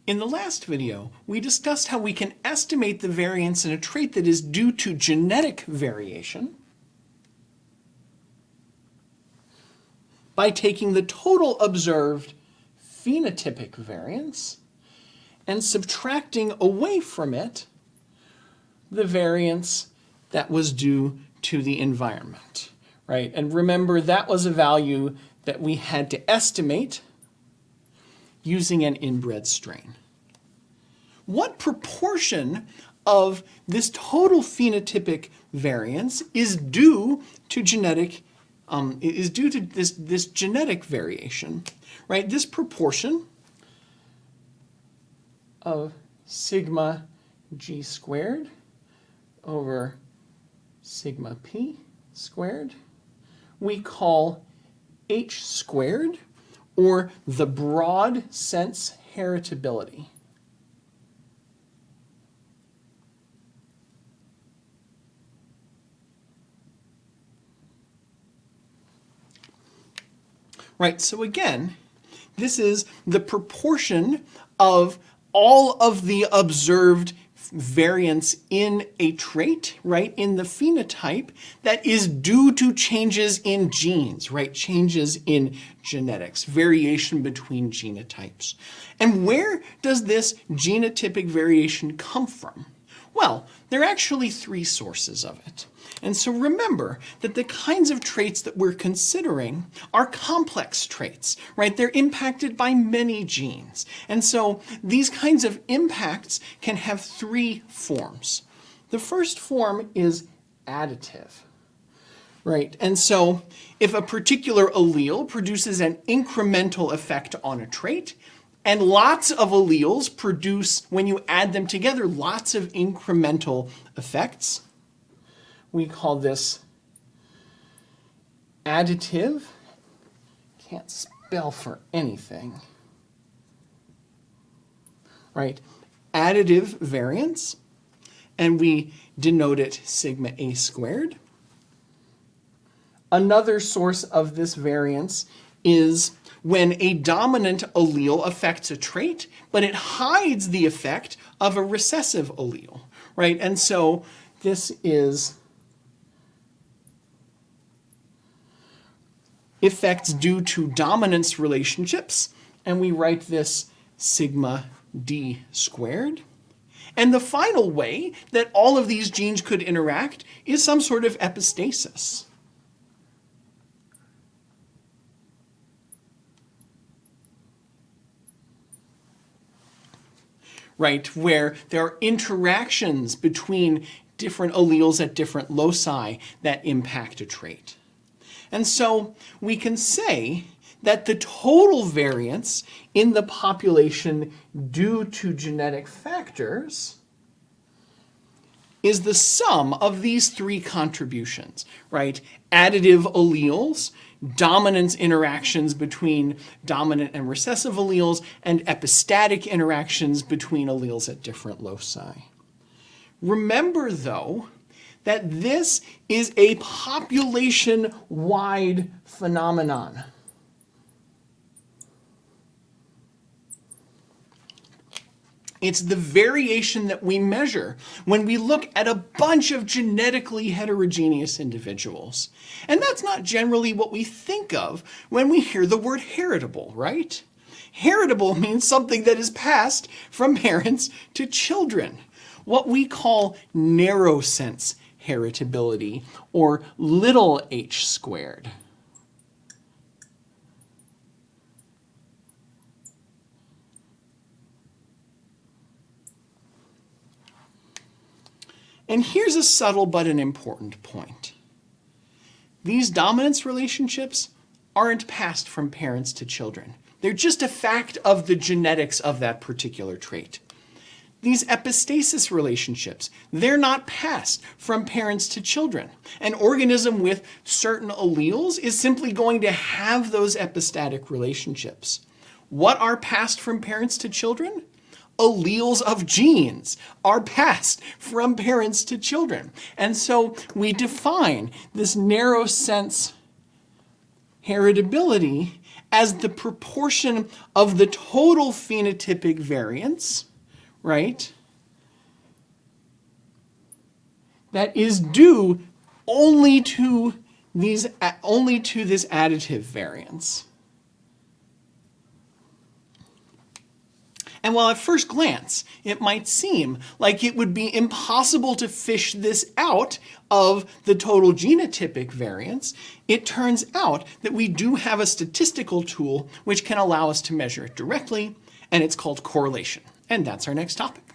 In the last video, we discussed how we can estimate the variance in a trait that is due to genetic variation by taking the total observed phenotypic variance and subtracting away from it the variance that was due to the environment, right? And remember, that was a value that we had to estimate using an inbred strain. What proportion of this total phenotypic variance is due to this genetic variation, right? This proportion of sigma g squared over sigma p squared we call h squared, or the broad sense heritability. Right, so again, this is the proportion of all of the observed variance in a trait, right, in the phenotype that is due to changes in genes, right, changes in genetics, variation between genotypes. And where does this genotypic variation come from? Well, there are actually three sources of it. And so remember that the kinds of traits that we're considering are complex traits, right? They're impacted by many genes. And so these kinds of impacts can have three forms. The first form is additive, right? And so if a particular allele produces an incremental effect on a trait, and lots of alleles produce, when you add them together, lots of incremental effects, we call this additive. Can't spell for anything. Right? Additive variance. And we denote it sigma a squared. Another source of this variance is when a dominant allele affects a trait, but it hides the effect of a recessive allele. Right? And so this is effects due to dominance relationships, and we write this sigma d squared. And the final way that all of these genes could interact is some sort of epistasis. Right, where there are interactions between different alleles at different loci that impact a trait. And so we can say that the total variance in the population due to genetic factors is the sum of these three contributions, right? Additive alleles, dominance interactions between dominant and recessive alleles, and epistatic interactions between alleles at different loci. Remember, though, that this is a population-wide phenomenon. It's the variation that we measure when we look at a bunch of genetically heterogeneous individuals. And that's not generally what we think of when we hear the word heritable, right? Heritable means something that is passed from parents to children, what we call narrow sense heritability, or little h squared. And here's a subtle but an important point. These dominance relationships aren't passed from parents to children. They're just a fact of the genetics of that particular trait. These epistasis relationships, they're not passed from parents to children. An organism with certain alleles is simply going to have those epistatic relationships. What are passed from parents to children? Alleles of genes are passed from parents to children. And so we define this narrow sense heritability as the proportion of the total phenotypic variance, right, that is due only to this additive variance. And while at first glance it might seem like it would be impossible to fish this out of the total genotypic variance, it turns out that we do have a statistical tool which can allow us to measure it directly, and it's called correlation. And that's our next topic.